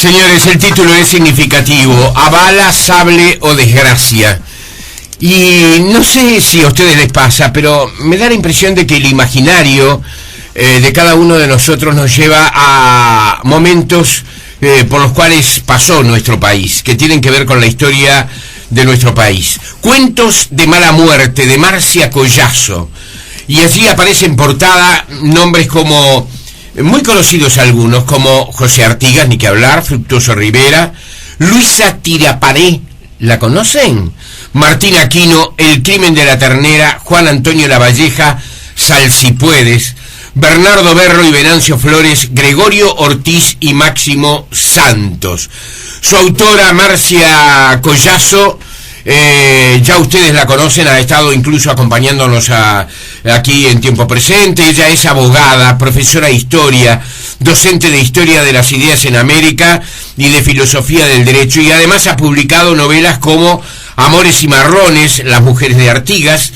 Señores, el título es significativo: a bala, sable o desgracia. Y no sé si a ustedes les pasa, pero me da la impresión de que el imaginario de cada uno de nosotros nos lleva a momentos por los cuales pasó nuestro país, que tienen que ver con la historia de nuestro país. Cuentos de mala muerte, de Marcia Collazo. Y allí aparecen en portada nombres como, muy conocidos algunos, como José Artigas, ni que hablar, Fructuoso Rivera, Luisa Tiraparé, ¿la conocen? Martín Aquino, El crimen de la ternera, Juan Antonio Lavalleja, Sal si puedes, Bernardo Berro y Venancio Flores, Gregorio Ortiz y Máximo Santos. Su autora, Marcia Collazo, ya ustedes la conocen, ha estado incluso acompañándonos aquí en tiempo presente. Ella es abogada, profesora de historia, docente de historia de las ideas en América y de filosofía del derecho, y además ha publicado novelas como Amores y Marrones, Las mujeres de Artigas,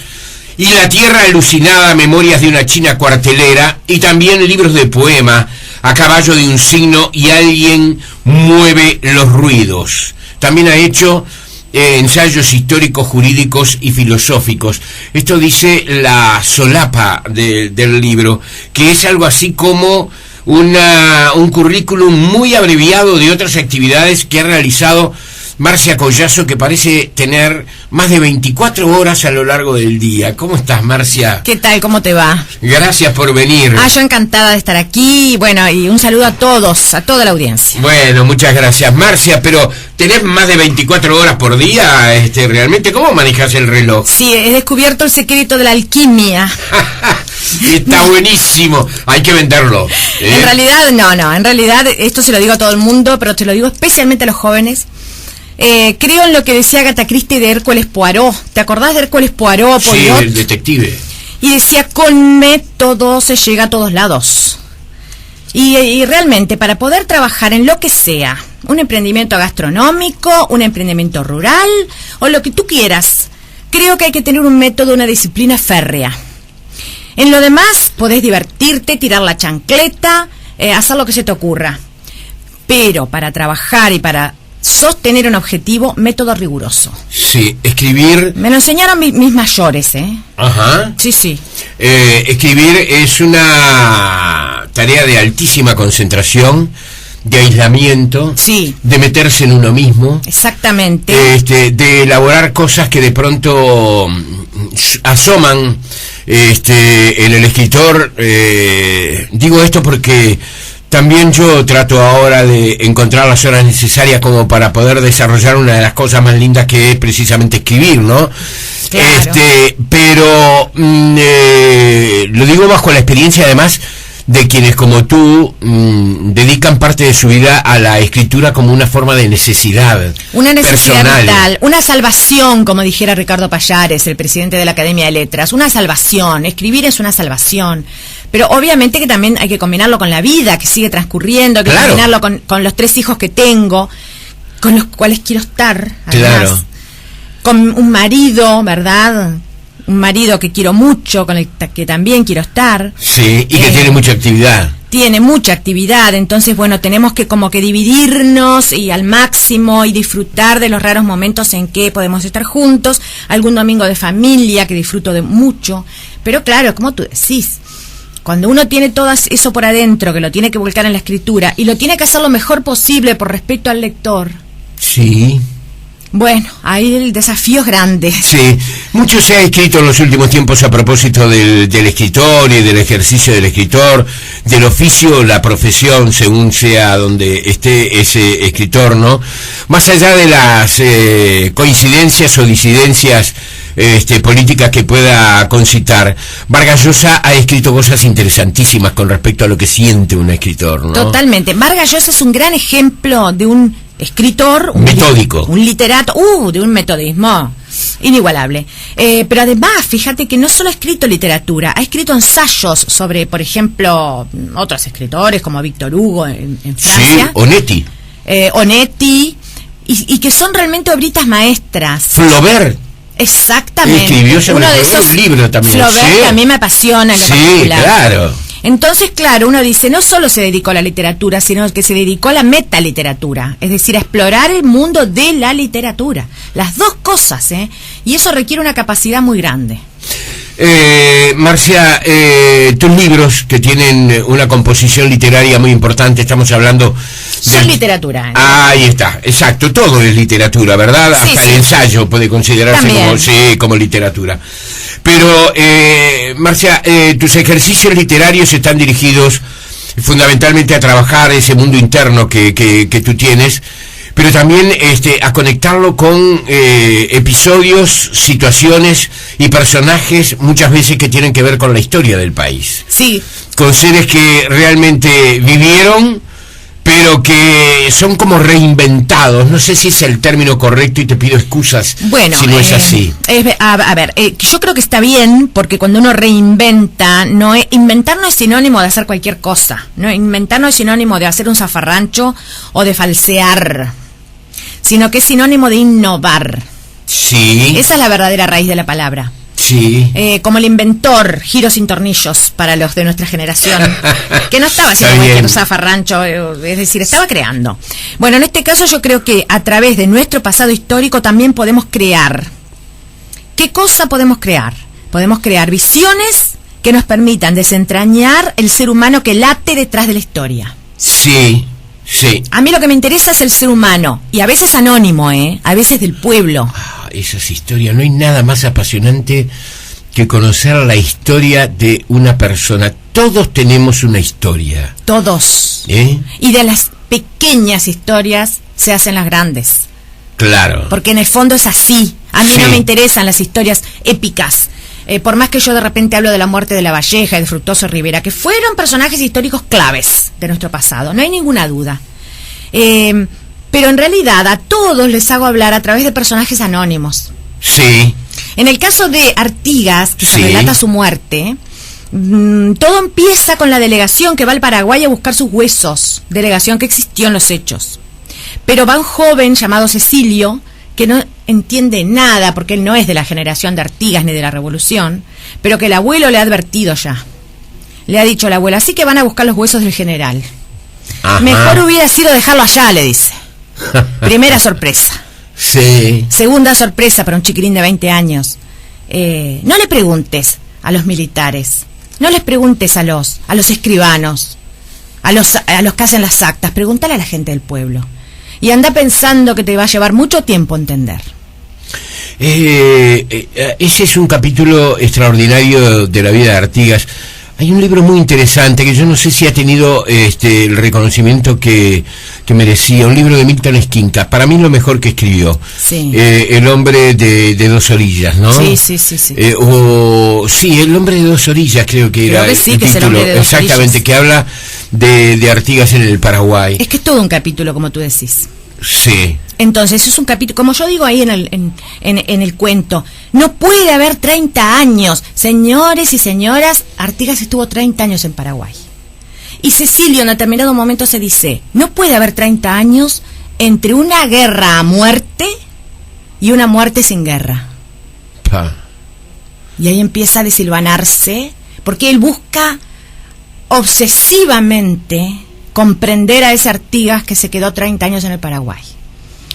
y La tierra alucinada, Memorias de una China cuartelera, y también libros de poema, A caballo de un signo y Alguien mueve los ruidos. También ha hecho ensayos históricos, jurídicos y filosóficos. Esto dice la solapa del libro, que es algo así como un currículum muy abreviado de otras actividades que ha realizado Marcia Collazo, que parece tener más de 24 horas a lo largo del día. ¿Cómo estás, Marcia? ¿Qué tal? ¿Cómo te va? Gracias por venir. Yo encantada de estar aquí. Bueno, y un saludo a todos, a toda la audiencia. Bueno, muchas gracias, Marcia, pero ¿tenés más de 24 horas por día? ¿Realmente cómo manejas el reloj? Sí, he descubierto el secreto de la alquimia. Está buenísimo, hay que venderlo. En realidad, no, en realidad esto se lo digo a todo el mundo, pero te lo digo especialmente a los jóvenes. Creo en lo que decía Agatha Christie de Hércules Poirot. ¿Te acordás de Hércules Poirot? Sí, el detective. Y decía, con método se llega a todos lados. Y realmente, para poder trabajar en lo que sea, un emprendimiento gastronómico, un emprendimiento rural, o lo que tú quieras, creo que hay que tener un método, una disciplina férrea. En lo demás, podés divertirte, tirar la chancleta, hacer lo que se te ocurra. Pero para trabajar y para sostener un objetivo, método riguroso. Sí, escribir... Me lo enseñaron mis mayores, ¿eh? Ajá. Sí. Escribir es una tarea de altísima concentración, de aislamiento, sí, de meterse en uno mismo. Exactamente. De elaborar cosas que de pronto asoman en el escritor. Digo esto porque también yo trato ahora de encontrar las horas necesarias como para poder desarrollar una de las cosas más lindas, que es precisamente escribir, ¿no? Claro. Pero lo digo bajo la experiencia, además, de quienes como tú dedican parte de su vida a la escritura como una forma de necesidad. Una necesidad personal, vital, una salvación, como dijera Ricardo Pallares, el presidente de la Academia de Letras, una salvación. Escribir es una salvación. Pero obviamente que también hay que combinarlo con la vida que sigue transcurriendo, hay que combinarlo con los 3 hijos que tengo, con los cuales quiero estar, además, con un marido, ¿verdad? Un marido que quiero mucho, con el que también quiero estar. Sí, y que tiene mucha actividad. Tiene mucha actividad, entonces, bueno, tenemos que como que dividirnos y al máximo y disfrutar de los raros momentos en que podemos estar juntos, algún domingo de familia que disfruto de mucho, pero claro, como tú decís, cuando uno tiene todo eso por adentro, que lo tiene que volcar en la escritura y lo tiene que hacer lo mejor posible por respeto al lector. Sí. Bueno, ahí el desafío es grande. Sí, mucho se ha escrito en los últimos tiempos a propósito del escritor y del ejercicio del escritor, del oficio, la profesión, según sea donde esté ese escritor, ¿no? Más allá de las coincidencias o disidencias políticas que pueda concitar, Vargas Llosa ha escrito cosas interesantísimas con respecto a lo que siente un escritor, ¿no? Totalmente. Vargas Llosa es un gran ejemplo de un escritor, metódico, un literato, de un metodismo inigualable. Pero además, fíjate que no solo ha escrito literatura, ha escrito ensayos sobre, por ejemplo, otros escritores como Víctor Hugo en Francia. Sí, Onetti. Onetti, y que son realmente obritas maestras. Flaubert. Exactamente. Escribió sobre uno de esos un libro también. Flaubert, sí, que a mí me apasiona en lo particular. Claro. Entonces, claro, uno dice, no solo se dedicó a la literatura, sino que se dedicó a la metaliteratura, es decir, a explorar el mundo de la literatura. Las dos cosas, ¿eh? Y eso requiere una capacidad muy grande. Marcia, tus libros que tienen una composición literaria muy importante, estamos hablando son literatura, ¿eh? Ahí está, exacto, todo es literatura, ¿verdad? Sí, hasta sí. el ensayo puede considerarse como literatura. Pero, Marcia, tus ejercicios literarios están dirigidos fundamentalmente a trabajar ese mundo interno que tú tienes, pero también a conectarlo con episodios, situaciones y personajes muchas veces que tienen que ver con la historia del país. Sí. Con seres que realmente vivieron, pero que son como reinventados. No sé si es el término correcto y te pido excusas bueno, si no es así. A ver, yo creo que está bien, porque cuando uno reinventa, inventar no es sinónimo de hacer cualquier cosa. No, inventar no es sinónimo de hacer un zafarrancho o de falsear, sino que es sinónimo de innovar. Sí. Esa es la verdadera raíz de la palabra. Sí. Como el inventor, giro sin tornillos para los de nuestra generación, que no estaba haciendo cualquier zafarrancho, es decir, estaba creando. Bueno, en este caso yo creo que a través de nuestro pasado histórico también podemos crear. ¿Qué cosa podemos crear? Podemos crear visiones que nos permitan desentrañar el ser humano que late detrás de la historia. Sí. Sí. A mí lo que me interesa es el ser humano, y a veces anónimo, a veces del pueblo. Esas historias, no hay nada más apasionante que conocer la historia de una persona. Todos tenemos una historia. Todos. Y de las pequeñas historias se hacen las grandes. Claro. Porque en el fondo es así. A mí no me interesan las historias épicas. Por más que yo de repente hablo de la muerte de La Valleja y de Fructuoso Rivera, que fueron personajes históricos claves de nuestro pasado, no hay ninguna duda. Pero en realidad a todos les hago hablar a través de personajes anónimos. Sí. En el caso de Artigas, que se relata su muerte, todo empieza con la delegación que va al Paraguay a buscar sus huesos, delegación que existió en los hechos. Pero va un joven llamado Cecilio, que no entiende nada, porque él no es de la generación de Artigas ni de la Revolución, pero que el abuelo le ha advertido ya. Le ha dicho al abuelo, así que van a buscar los huesos del general. Ajá. Mejor hubiera sido dejarlo allá, le dice. Primera sorpresa. Sí. Segunda sorpresa para un chiquilín de 20 años. No le preguntes a los militares, no les preguntes a los escribanos, a los que hacen las actas, pregúntale a la gente del pueblo. Y anda pensando que te va a llevar mucho tiempo entender. Ese es un capítulo extraordinario de la vida de Artigas. Hay un libro muy interesante que yo no sé si ha tenido el reconocimiento que merecía. Un libro de Milton Esquinca. Para mí lo mejor que escribió. Sí. El hombre de dos orillas, ¿no? Sí. Sí, el hombre de dos orillas creo que era. Creo que sí, el que es el hombre de dos exactamente, orillas. Que habla de Artigas en el Paraguay. Es que es todo un capítulo, como tú decís. Sí. Entonces es un capítulo, como yo digo ahí en el cuento, no puede haber 30 años. Señores y señoras, Artigas estuvo 30 años en Paraguay. Y Cecilio en determinado momento se dice, no puede haber 30 años entre una guerra a muerte y una muerte sin guerra. Y ahí empieza a desilvanarse, porque él busca obsesivamente comprender a ese Artigas que se quedó 30 años en el Paraguay.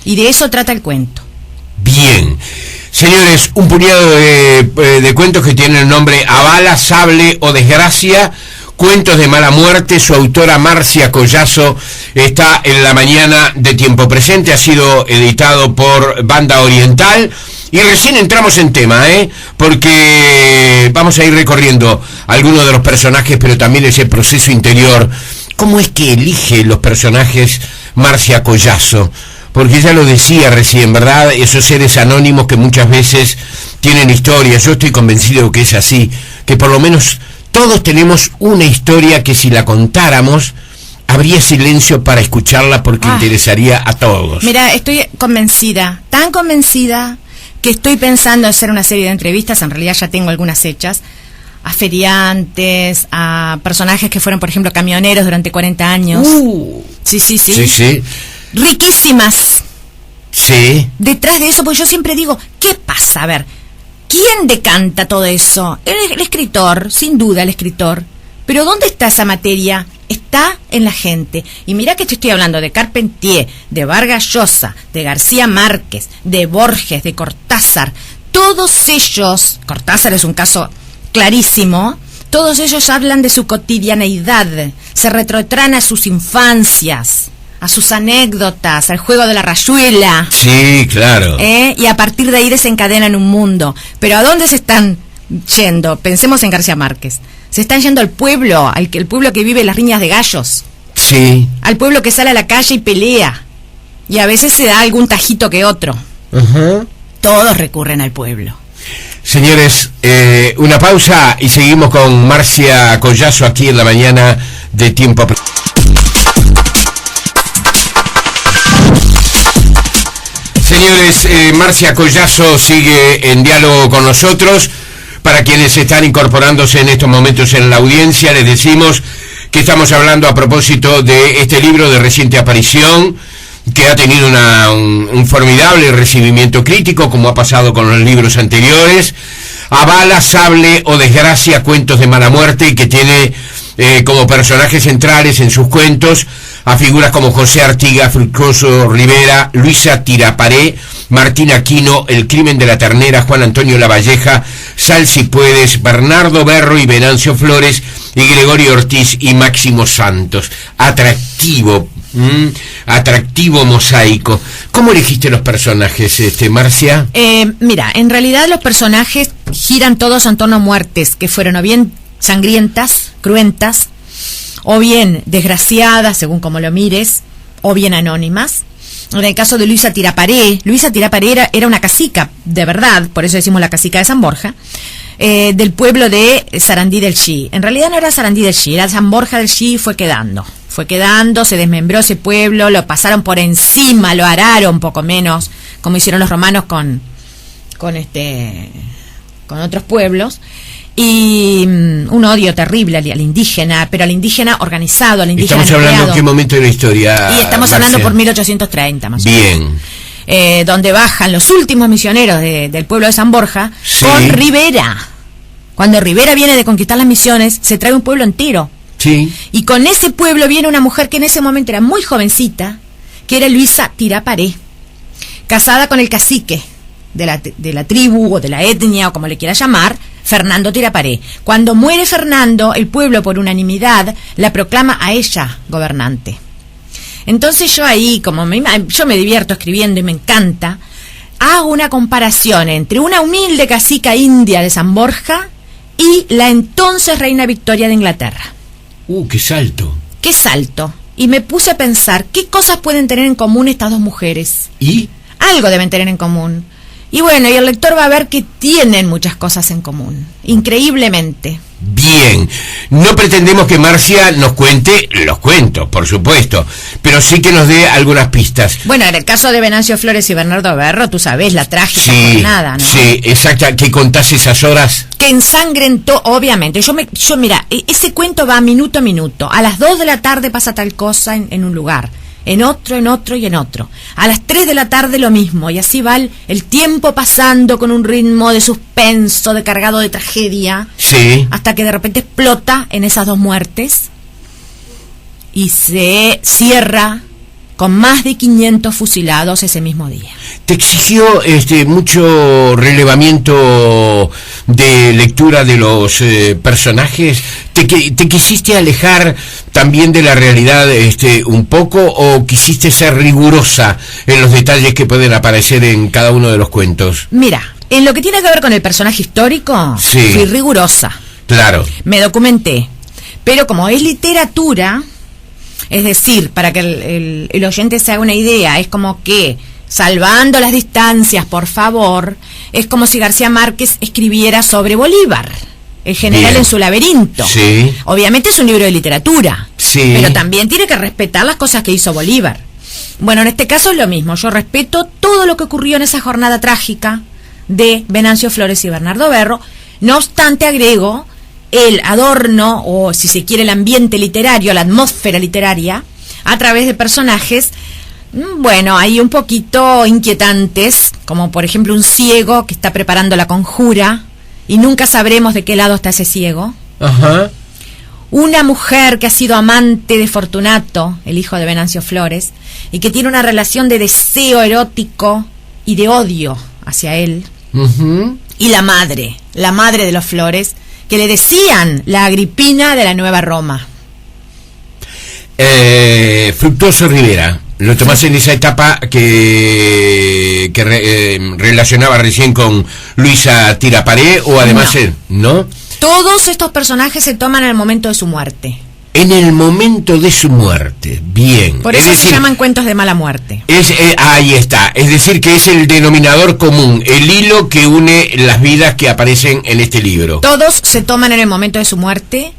Y de eso trata el cuento. Bien. Señores, un puñado de cuentos que tienen el nombre A Bala, Sable o Desgracia, cuentos de mala muerte. Su autora Marcia Collazo está en la mañana de Tiempo Presente, ha sido editado por Banda Oriental. Y recién entramos en tema, porque vamos a ir recorriendo algunos de los personajes, pero también ese proceso interior. ¿Cómo es que elige los personajes Marcia Collazo? Porque ella lo decía recién, ¿verdad? Esos seres anónimos que muchas veces tienen historias. Yo estoy convencido que es así, que por lo menos todos tenemos una historia que si la contáramos, habría silencio para escucharla porque interesaría a todos. Mira, estoy convencida, tan convencida, que estoy pensando en hacer una serie de entrevistas, en realidad ya tengo algunas hechas, a feriantes, a personajes que fueron, por ejemplo, camioneros durante 40 años. Sí. Riquísimas. Sí. Detrás de eso, pues yo siempre digo, ¿qué pasa? A ver, ¿quién decanta todo eso? El escritor, sin duda el escritor, Pero ¿dónde está esa materia? Está en la gente. Y mira que te estoy hablando de Carpentier, de Vargas Llosa, de García Márquez, de Borges, de Cortázar. Todos ellos, Cortázar es un caso clarísimo, todos ellos hablan de su cotidianeidad, se retrotraen a sus infancias, a sus anécdotas, al juego de la rayuela. Sí, claro. Y a partir de ahí desencadenan un mundo. Pero ¿a dónde se están yendo? Pensemos en García Márquez. Se están yendo al pueblo, el pueblo que vive las riñas de gallos. Sí. Al pueblo que sale a la calle y pelea. Y a veces se da algún tajito que otro. Ajá. Todos recurren al pueblo. Señores, una pausa y seguimos con Marcia Collazo aquí en la mañana de Tiempo. Señores, Marcia Collazo sigue en diálogo con nosotros. Para quienes están incorporándose en estos momentos en la audiencia, les decimos que estamos hablando a propósito de este libro de reciente aparición, que ha tenido un formidable recibimiento crítico, como ha pasado con los libros anteriores. A bala, sable o desgracia, cuentos de mala muerte, y que tiene como personajes centrales en sus cuentos a figuras como José Artigas, Fructuoso Rivera, Luisa Tiraparé, Martín Aquino, El crimen de la ternera, Juan Antonio Lavalleja, Sal si puedes, Bernardo Berro y Venancio Flores, y Gregorio Ortiz y Máximo Santos. Atractivo mosaico. ¿Cómo elegiste los personajes, Marcia? Mira, en realidad los personajes giran todos en torno a muertes que fueron o bien sangrientas, cruentas, o bien desgraciadas, según como lo mires, o bien anónimas. En el caso de Luisa Tiraparé era una cacica, de verdad, por eso decimos la cacica de San Borja, del pueblo de Sarandí del Xi. En realidad no era Sarandí del Xi, era San Borja del Xi, fue quedando, se desmembró ese pueblo, lo pasaron por encima, lo araron poco menos, como hicieron los romanos con otros pueblos. Y un odio terrible al indígena, pero al indígena organizado, al indígena Estamos hablando empleado. en qué momento de la historia. Y estamos hablando por 1830 más o menos. Bien. Donde bajan los últimos misioneros del pueblo de San Borja, Sí. con Rivera. Cuando Rivera viene de conquistar las misiones, se trae un pueblo entero. Sí. Y con ese pueblo viene una mujer que en ese momento era muy jovencita, que era Luisa Tiraparé, casada con el cacique de la tribu o de la etnia o como le quiera llamar, Fernando Tiraparé. Cuando muere Fernando, el pueblo por unanimidad la proclama a ella gobernante. Entonces yo ahí, yo me divierto escribiendo y me encanta, hago una comparación entre una humilde cacica india de San Borja y la entonces reina Victoria de Inglaterra. ¡Qué salto! ¡Qué salto! Y me puse a pensar, ¿qué cosas pueden tener en común estas dos mujeres? ¿Y? Algo deben tener en común. Y bueno, y el lector va a ver que tienen muchas cosas en común, increíblemente. Bien, no pretendemos que Marcia nos cuente los cuentos, por supuesto, pero sí que nos dé algunas pistas. Bueno, en el caso de Venancio Flores y Bernardo Berro, tú sabés, la trágica jornada, ¿no? Sí, exacta, que contás esas horas. Que ensangrentó, obviamente. Mira, ese cuento va minuto a minuto. A las 2 de la tarde pasa tal cosa en un lugar. En otro y en otro. A las 3 de la tarde lo mismo, y así va el tiempo pasando con un ritmo de suspenso, de cargado de tragedia, Sí. hasta que de repente explota en esas dos muertes y se cierra con más de 500 fusilados ese mismo día. ¿Te exigió mucho relevamiento de lectura de los personajes? ¿Te quisiste alejar también de la realidad un poco, o quisiste ser rigurosa en los detalles que pueden aparecer en cada uno de los cuentos? Mira, en lo que tiene que ver con el personaje histórico, Sí. fui rigurosa. Claro. Me documenté. Pero como es literatura, es decir, para que el oyente se haga una idea, es como que, salvando las distancias, por favor, es como si García Márquez escribiera sobre Bolívar, el general Bien. en su laberinto. Sí. Obviamente es un libro de literatura, Sí. pero también tiene que respetar las cosas que hizo Bolívar. Bueno, en este caso es lo mismo, yo respeto todo lo que ocurrió en esa jornada trágica de Venancio Flores y Bernardo Berro, no obstante agrego el adorno, o si se quiere el ambiente literario, la atmósfera literaria, a través de personajes, bueno, hay un poquito inquietantes, como por ejemplo un ciego que está preparando la conjura, y nunca sabremos de qué lado está ese ciego. Ajá. una mujer que ha sido amante de Fortunato, el hijo de Venancio Flores, y que tiene una relación de deseo erótico y de odio hacia él, y la madre de los Flores, que le decían la Agripina de la Nueva Roma. Fructuoso Rivera, lo tomás en esa etapa que relacionaba recién con Luisa Tiraparé, o además ¿no? Todos estos personajes se toman en el momento de su muerte. En el momento de su muerte, bien. Por eso se llaman cuentos de mala muerte. Ahí está, es decir, que es el denominador común, el hilo que une las vidas que aparecen en este libro. Todos se toman en el momento de su muerte,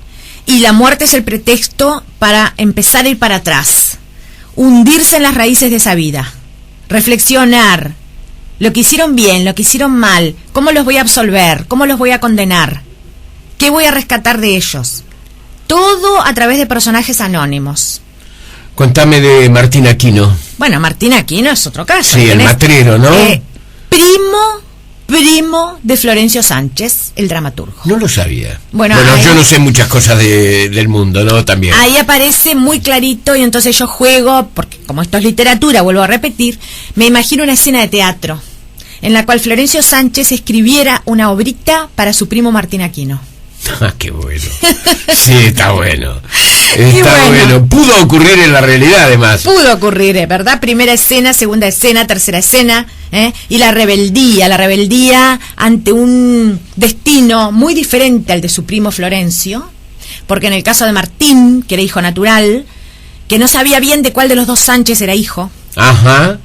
y la muerte es el pretexto para empezar a ir para atrás, hundirse en las raíces de esa vida, reflexionar lo que hicieron bien, lo que hicieron mal, cómo los voy a absolver, cómo los voy a condenar, qué voy a rescatar de ellos. Todo a través de personajes anónimos. Contame de Martín Aquino. Bueno, Martín Aquino es otro caso. Sí, el matrero, ¿no? Primo de Florencio Sánchez, el dramaturgo. No lo sabía. Bueno, yo no sé muchas cosas del mundo, ¿no? También. Ahí aparece muy clarito, y entonces yo juego, porque como esto es literatura, vuelvo a repetir, me imagino una escena de teatro en la cual Florencio Sánchez escribiera una obrita para su primo Martín Aquino. Ah, qué bueno. Sí, está bueno. Está bueno. Pudo ocurrir en la realidad, además. Pudo ocurrir, ¿verdad? Primera escena, segunda escena, tercera escena, y la rebeldía ante un destino muy diferente al de su primo Florencio, porque en el caso de Martín, que era hijo natural, que no sabía bien de cuál de los dos Sánchez era hijo. Ajá.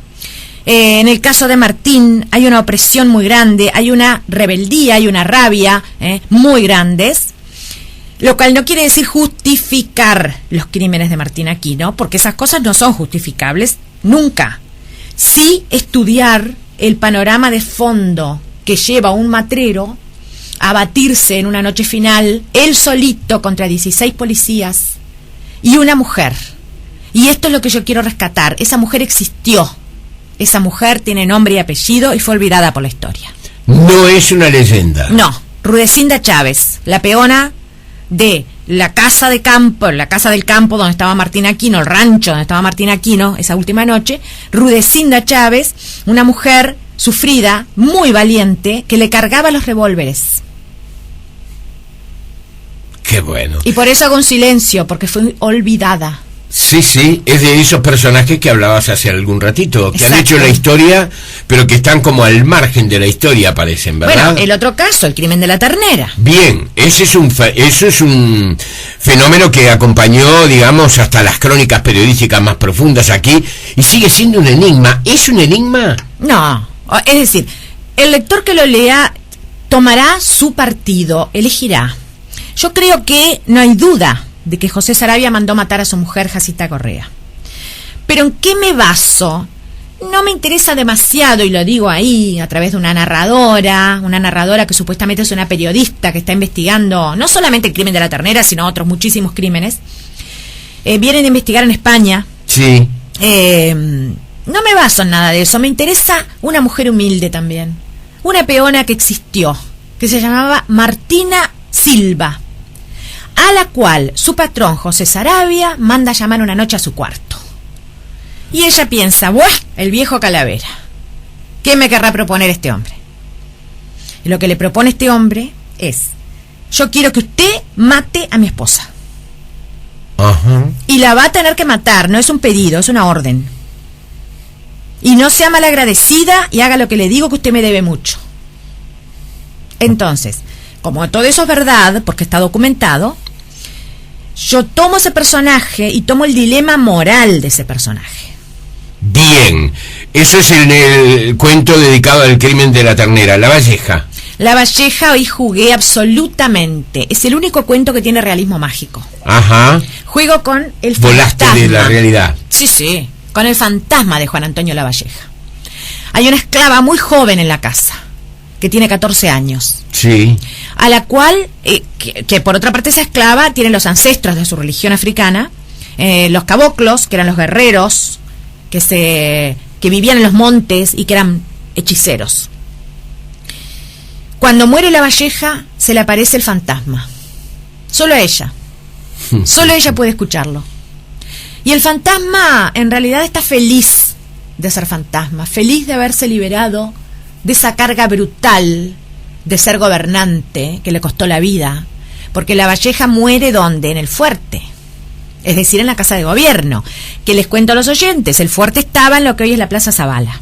En el caso de Martín hay una opresión muy grande, hay una rebeldía, hay una rabia muy grandes, lo cual no quiere decir justificar los crímenes de Martín Aquino, porque esas cosas no son justificables nunca. Sí estudiar el panorama de fondo que lleva a un matrero a batirse en una noche final, él solito contra 16 policías y una mujer. Y esto es lo que yo quiero rescatar. Esa mujer existió. Esa mujer tiene nombre y apellido y fue olvidada por la historia. No es una leyenda. No, Rudecinda Chávez, la peona de la casa del campo donde estaba Martín Aquino, el rancho donde estaba Martín Aquino esa última noche. Rudecinda Chávez, una mujer sufrida, muy valiente, que le cargaba los revólveres. Qué bueno. Y por eso hago un silencio, porque fue olvidada. Sí, es de esos personajes que hablabas hace algún ratito, que han hecho la historia, pero que están como al margen de la historia, aparecen, ¿verdad? Bueno, el otro caso, el crimen de la ternera. Bien, eso es un fenómeno que acompañó, digamos, hasta las crónicas periodísticas más profundas aquí, y sigue siendo un enigma. ¿Es un enigma? No, es decir, el lector que lo lea tomará su partido, elegirá. Yo creo que no hay duda de que José Saravia mandó matar a su mujer Jacinta Correa. Pero ¿en qué me baso? No me interesa demasiado, y lo digo ahí a través de una narradora que supuestamente es una periodista que está investigando no solamente el crimen de la ternera, sino otros muchísimos crímenes. Vienen a investigar en España. Sí. No me baso en nada de eso, me interesa una mujer humilde también. Una peona que existió, que se llamaba Martina Silva, a la cual su patrón José Saravia manda llamar una noche a su cuarto. Y ella piensa, ¡buah! El viejo Calavera, ¿qué me querrá proponer este hombre? Y lo que le propone este hombre es: yo quiero que usted mate a mi esposa. Ajá. Y la va a tener que matar, no es un pedido, es una orden. Y no sea malagradecida y haga lo que le digo, que usted me debe mucho. Entonces, como todo eso es verdad, porque está documentado, yo tomo ese personaje y tomo el dilema moral de ese personaje. Bien, eso es el cuento dedicado al crimen de la ternera, La Valleja. La Valleja hoy jugué absolutamente. Es el único cuento que tiene realismo mágico. Ajá. Juego con el Volaste fantasma. de la realidad. Sí, con el fantasma de Juan Antonio La Valleja. Hay una esclava muy joven en la casa, que tiene 14 años. Sí. A la cual, que por otra parte esa esclava tiene los ancestros de su religión africana, los caboclos, que eran los guerreros, que vivían en los montes y que eran hechiceros. Cuando muere La Valleja, se le aparece el fantasma. Solo a ella. Solo ella puede escucharlo. Y el fantasma en realidad está feliz de ser fantasma, feliz de haberse liberado de esa carga brutal de ser gobernante que le costó la vida, porque Lavalleja muere ¿dónde? En el fuerte, es decir, en la casa de gobierno, que les cuento a los oyentes, el fuerte estaba en lo que hoy es la Plaza Zavala.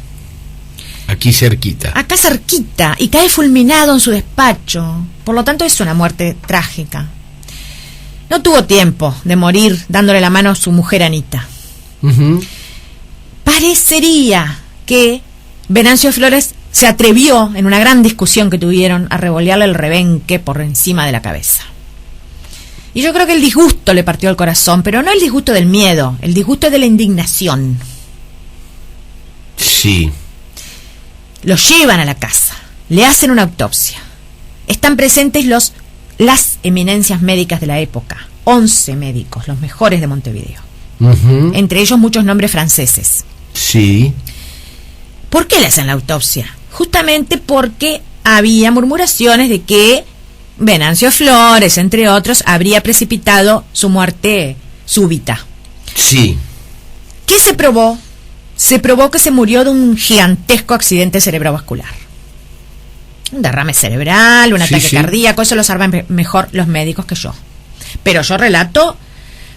Aquí cerquita. Acá cerquita, y cae fulminado en su despacho, por lo tanto es una muerte trágica. No tuvo tiempo de morir dándole la mano a su mujer Anita. Parecería que Venancio Flores se atrevió, en una gran discusión que tuvieron, a revolearle el rebenque por encima de la cabeza. Y yo creo que el disgusto le partió el corazón, pero no el disgusto del miedo, el disgusto de la indignación. Sí. Lo llevan a la casa, le hacen una autopsia. Están presentes las eminencias médicas de la época, 11 médicos, los mejores de Montevideo. Entre ellos muchos nombres franceses. Sí. ¿Por qué le hacen la autopsia? Justamente porque había murmuraciones de que Venancio Flores, entre otros, habría precipitado su muerte súbita. Sí. ¿Qué se probó? Se probó que se murió de un gigantesco accidente cerebrovascular. Un derrame cerebral, un ataque cardíaco, eso lo saben mejor los médicos que yo. Pero yo relato,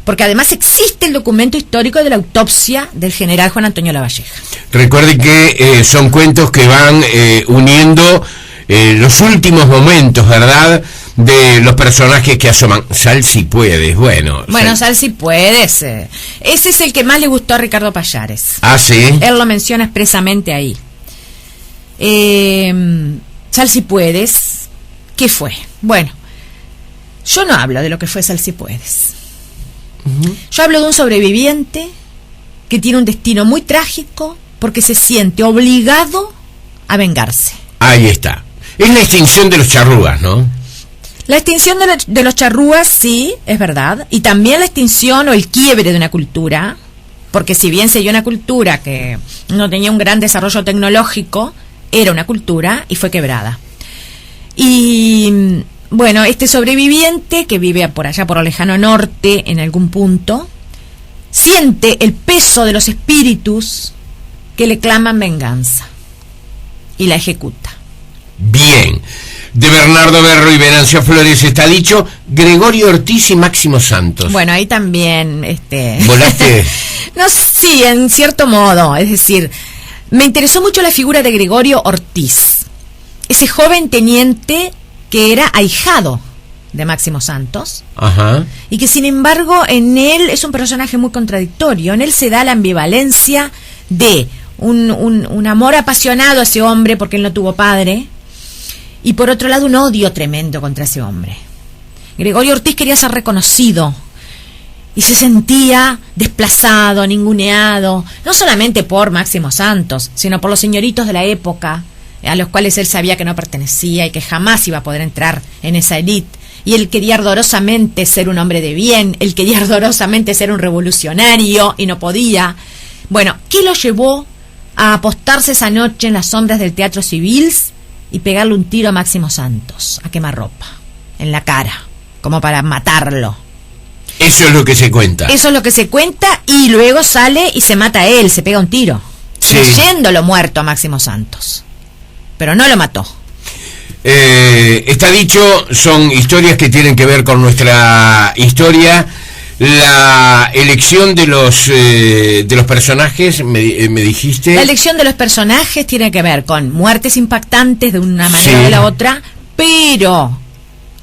porque además existe el documento histórico de la autopsia del general Juan Antonio Lavalleja. Recuerde que son cuentos que van uniendo los últimos momentos, ¿verdad?, de los personajes que asoman. Sal si puedes, bueno. Sal si puedes. Ese es el que más le gustó a Ricardo Pallares. Ah, sí. Él lo menciona expresamente ahí. Sal si puedes, ¿qué fue? Bueno, yo no hablo de lo que fue Sal si puedes. Yo hablo de un sobreviviente que tiene un destino muy trágico porque se siente obligado a vengarse. Ahí está. Es la extinción de los charrúas, ¿no? La extinción de los charrúas, sí, es verdad. Y también la extinción o el quiebre de una cultura, porque si bien se dio una cultura que no tenía un gran desarrollo tecnológico, era una cultura y fue quebrada. Y bueno, este sobreviviente que vive por allá, por el lejano norte, en algún punto, siente el peso de los espíritus que le claman venganza y la ejecuta. Bien. De Bernardo Berro y Venancio Flores está dicho. Gregorio Ortiz y Máximo Santos. Bueno, ahí también ¿volaste? No, sí, en cierto modo. Es decir, me interesó mucho la figura de Gregorio Ortiz, ese joven teniente que era ahijado de Máximo Santos. Ajá. Y que sin embargo en él es un personaje muy contradictorio. En él se da la ambivalencia de un amor apasionado a ese hombre porque él no tuvo padre, y por otro lado un odio tremendo contra ese hombre. Gregorio Ortiz quería ser reconocido y se sentía desplazado, ninguneado, no solamente por Máximo Santos, sino por los señoritos de la época, a los cuales él sabía que no pertenecía y que jamás iba a poder entrar en esa élite. Y él quería ardorosamente ser un hombre de bien, él quería ardorosamente ser un revolucionario y no podía. Bueno, ¿qué lo llevó a apostarse esa noche en las sombras del Teatro Civils y pegarle un tiro a Máximo Santos, a quemarropa, en la cara, como para matarlo? Eso es lo que se cuenta. Eso es lo que se cuenta, y luego sale y se mata a él, se pega un tiro, creyéndolo muerto a Máximo Santos. Pero no lo mató. Está dicho, son historias que tienen que ver con nuestra historia. La elección de los personajes, me dijiste. La elección de los personajes tiene que ver con muertes impactantes de una manera o de la otra, pero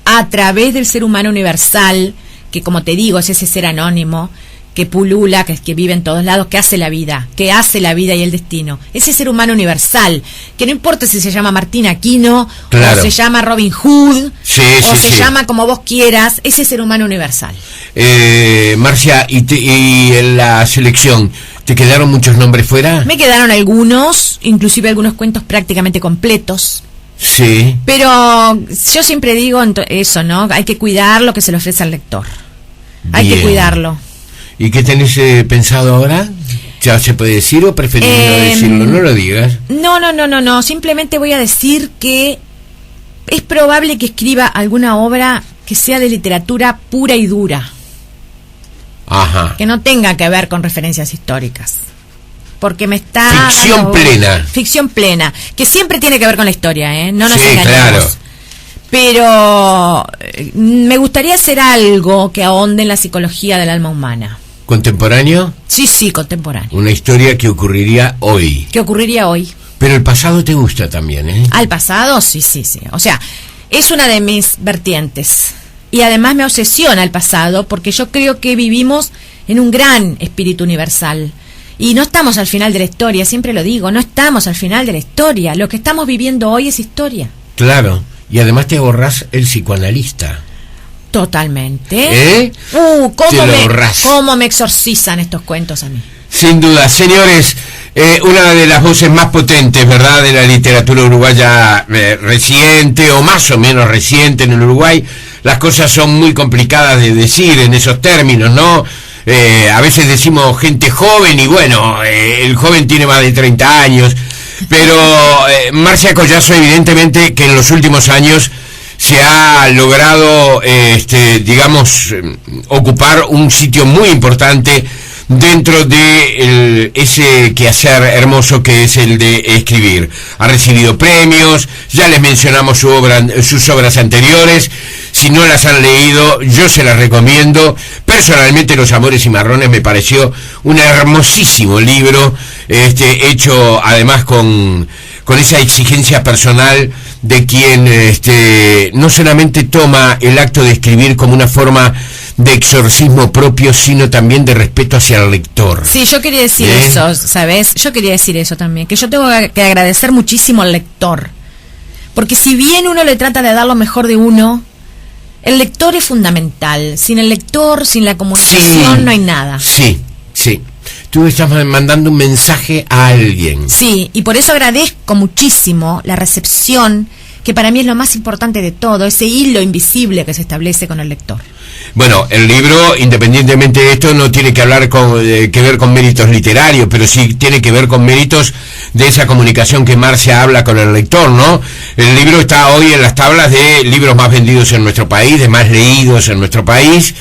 a través del ser humano universal, que como te digo es ese ser anónimo que pulula, que vive en todos lados, que hace la vida y el destino. Ese ser humano universal, que no importa si se llama Martín Aquino, claro, o se llama Robin Hood, o se llama como vos quieras, ese ser humano universal. Marcia, y en la selección, ¿te quedaron muchos nombres fuera? Me quedaron algunos, inclusive algunos cuentos prácticamente completos. Sí. Pero yo siempre digo eso, ¿no? Hay que cuidar lo que se le ofrece al lector. Hay que cuidarlo. ¿Y qué tenés pensado ahora? ¿Ya se puede decir o preferís no decirlo? No lo digas. No. Simplemente voy a decir que es probable que escriba alguna obra que sea de literatura pura y dura. Ajá. que no tenga que ver con referencias históricas. Porque me está... Ficción plena. Ficción plena, que siempre tiene que ver con la historia, ¿eh? No nos Sí, engañemos. claro. Pero me gustaría hacer algo que ahonde en la psicología del alma humana. ¿Contemporáneo? Sí, contemporáneo. Una historia que ocurriría hoy. ¿Qué ocurriría hoy? Pero el pasado te gusta también, ¿eh? ¿Al pasado? Sí. O sea, es una de mis vertientes. Y además me obsesiona el pasado porque yo creo que vivimos en un gran espíritu universal. Y no estamos al final de la historia, siempre lo digo, no estamos al final de la historia. Lo que estamos viviendo hoy es historia. Claro, y además te ahorrás el psicoanalista. Totalmente. ¿Eh? ¿Cómo me exorcizan estos cuentos a mí? Sin duda, señores, una de las voces más potentes, ¿verdad?, de la literatura uruguaya reciente, o más o menos reciente en el Uruguay. Las cosas son muy complicadas de decir en esos términos, ¿no? A veces decimos gente joven y bueno, el joven tiene más de 30 años, pero Marcia Collazo evidentemente que en los últimos años se ha logrado, digamos, ocupar un sitio muy importante dentro de ese quehacer hermoso que es el de escribir. Ha recibido premios, ya les mencionamos sus obras anteriores. Si no las han leído, yo se las recomiendo. Personalmente, Los Amores y Marrones me pareció un hermosísimo libro, hecho además con esa exigencia personal de quien no solamente toma el acto de escribir como una forma de exorcismo propio, sino también de respeto hacia el lector. Sí, yo quería decir eso, ¿sabes? Yo quería decir eso también, que yo tengo que agradecer muchísimo al lector. Porque si bien uno le trata de dar lo mejor de uno, el lector es fundamental. Sin el lector, sin la comunicación, no hay nada. Sí. Tú estás mandando un mensaje a alguien. Sí, y por eso agradezco muchísimo la recepción, que para mí es lo más importante de todo, ese hilo invisible que se establece con el lector. Bueno, el libro, independientemente de esto, no tiene que ver con méritos literarios, pero sí tiene que ver con méritos de esa comunicación que Marcia habla con el lector, ¿no? El libro está hoy en las tablas de libros más vendidos en nuestro país, de más leídos en nuestro país,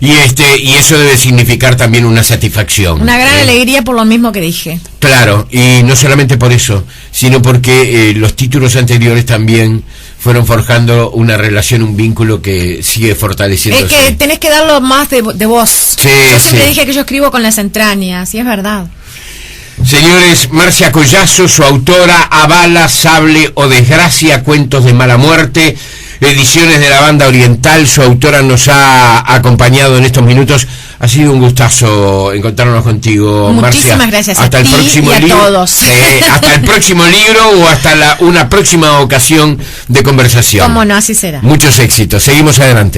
y eso debe significar también una satisfacción. Una gran alegría por lo mismo que dije. Claro, y no solamente por eso, sino porque los títulos anteriores también fueron forjando una relación, un vínculo que sigue fortaleciéndose. Es que tenés que darlo más de voz. Sí, yo siempre dije que yo escribo con las entrañas, y es verdad. Señores, Marcia Collazo, su autora, A Bala, Sable o Desgracia, cuentos de mala muerte, ediciones de la Banda Oriental. Su autora nos ha acompañado en estos minutos. Ha sido un gustazo encontrarnos contigo, Marcia. Muchísimas gracias hasta a el ti próximo y a todos. Hasta el próximo libro o hasta una próxima ocasión de conversación. Cómo no, así será. Muchos éxitos. Seguimos adelante.